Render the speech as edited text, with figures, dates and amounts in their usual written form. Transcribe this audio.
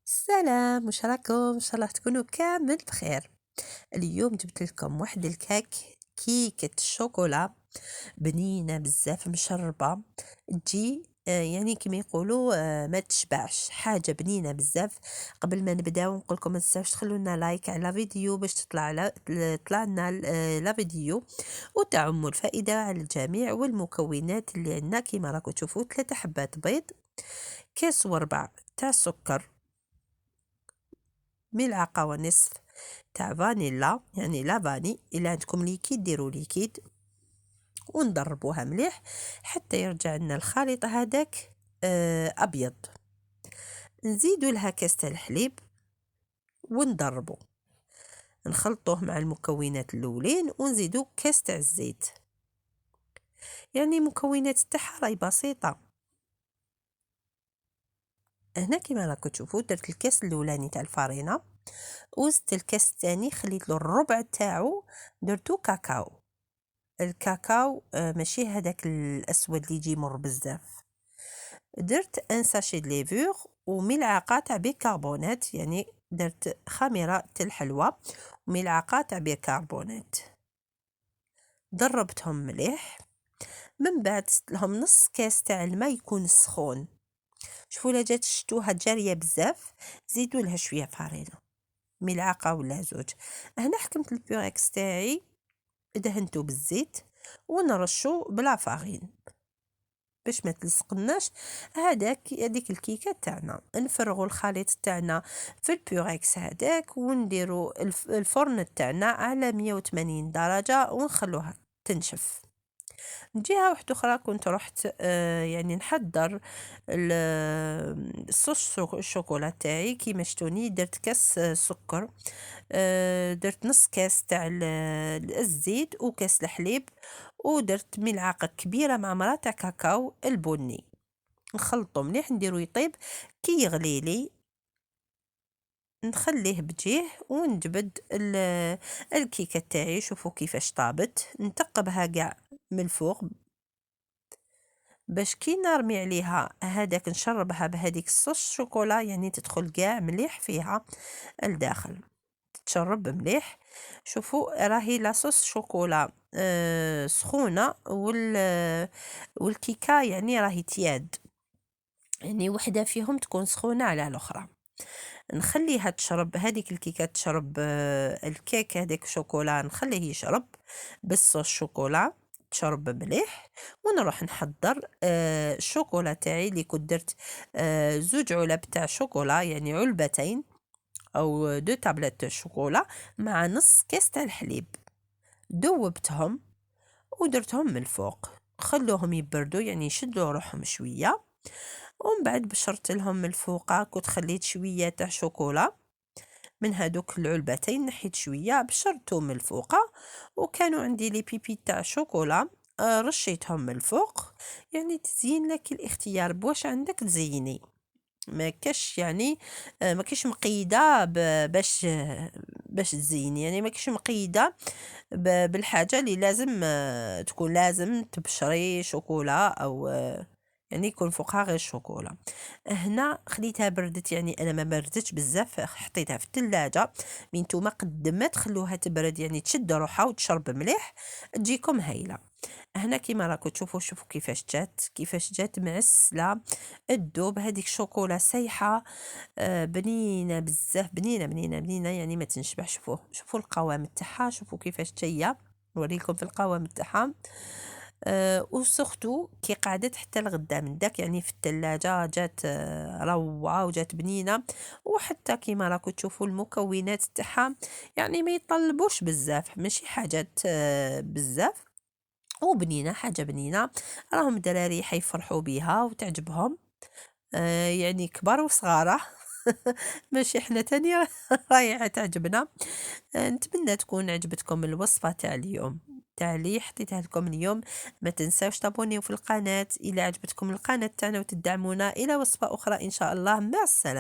السلام، واش راكم؟ ان شاء الله تكونوا كامل بخير. اليوم جبت لكم واحد الكاك، كيكة الشوكولا بنينة بزاف مشربة. تجي يعني كما يقولوا ما تشبعش، حاجة بنينة بزاف. قبل ما نبداو نقول لكم ما تنساوش تخلوا لنا لايك على فيديو باش تطلع لنا لا فيديو وتعم الفائدة على الجميع. والمكونات اللي عندنا كما راكم تشوفوا 3 حبات بيض، كاس وربع تاع سكر، ملعقة ونصف تاع فانيلا يعني لافاني، الا عندكم ليكيد ديروا ليكيد، ونضربوها مليح حتى يرجع لنا الخليط هذاك ابيض. نزيدوا لها كاس تاع الحليب ونضربو، نخلطوه مع المكونات الاولين ونزيدوا كاس تاع الزيت. يعني مكونات تاعها راهي بسيطه. هنا كما راكم تشوفوا درت الكاس الاولاني تاع الفارينه، وزدت الكاس الثاني خليت له الربع تاعو درتو كاكاو. الكاكاو ماشي هذاك الاسود اللي يجي مر بزاف. درت ان ساشي د ليفور وملعقه تاع بيكربونات، يعني درت خميره تاع الحلوى وملعقه تاع بيكربونات. ضربتهم مليح، من بعد زدت لهم نص كاس تاع الماء يكون سخون. شوفوا لا جات شتوها جاريه بزاف، زيدوا لها شويه فارينه، ملعقه ولا زوج. هنا حكمت البيوريكس تاعي، دهنته بالزيت ونرشو بلا فارين باش ما تلصقناش. هذيك الكيكه تاعنا نفرغوا الخليط تاعنا في البيوريكس هذاك، ونديروا الفرن تاعنا على 180 درجه ونخلوها تنشف. جهه واحده اخرى كنت رحت يعني نحضر الصوص الشوكولا تاعي. كيما شتوني درت كاس سكر، درت نص كاس تاع الزيت وكاس الحليب، ودرت ملعقه كبيره معمره تاع كاكاو البني. نخلطو مليح نديرو يطيب. كي يغلي لي نخليه بجيه ونجبد الكيكه تاعي. شوفوا كيفاش طابت، نتقبها كاع من الفوق باش كي نرمي عليها هذاك نشربها بهذيك الصوص شوكولا، يعني تدخل كاع مليح فيها الداخل، تشرب مليح. شوفوا راهي لاصوص شوكولا سخونه والكيكه يعني راهي تياد، يعني وحده فيهم تكون سخونه على الاخرى. نخليها تشرب هذيك الكيكه، تشرب الكيك هذاك شوكولا نخليه يشرب بالصوص شوكولا، تشرب مليح. ونروح نحضر الشوكولا تاعي اللي كنت درت زوج علب تاع شوكولا، يعني علبتين او دو تابلت شوكولا مع نص كاس تاع الحليب. دوبتهم ودرتهم من الفوق، خلوهم يبردوا يعني يشدوا روحهم شويه. ومن بعد بشرت لهم من الفوق، كنت خليت شويه تاع شوكولا من هادوك العلبتين، نحيت شويه بشرتهم من الفوق. وكانوا عندي لي بيبي تاع شوكولا، رشيتهم من الفوق. يعني تزين لك الاختيار بواش عندك تزيني، ما كاش يعني ما كاش مقيده باش تزين، يعني ما كاش مقيده بالحاجه اللي لازم تكون لازم تبشري شوكولا او يعني يكون فوقها غير الشوكولا. هنا خليتها بردت، يعني انا ما بردتش بزاف، حطيتها في الثلاجه. من نتوما قد ما تخلوها تبرد يعني تشد روحها وتشرب مليح تجيكم هايله. هنا كيما راكم تشوفوا، شوفوا كيفاش جات معسله الدوب. هذيك شوكولا سايحه بنينه بزاف، بنينه بنينه بنينه، يعني ما تنشبع. شوفوا القوام تاعها، شوفوا كيفاش جايه، نوريكم في القوام تاعها. وسختو كي قعدت حتى الغدا من داك، يعني في الثلاجه جات روعه وجات بنينه. وحتى كيما راكم تشوفوا المكونات تاعها يعني ما يطلبوش بزاف، ماشي حاجات بزاف، وبنينه، حاجه بنينه. راهم الدراري حيفرحوا بيها وتعجبهم، يعني كبار وصغاره. ماشي حنا تاني راهي تعجبنا. نتمنى تكون عجبتكم الوصفة تاع اليوم، تاع اللي حطيتها لكم اليوم. ما تنساوش تابونيو في القناة إلى عجبتكم القناة تاعنا، وتدعمونا إلى وصفة أخرى إن شاء الله. مع السلامة.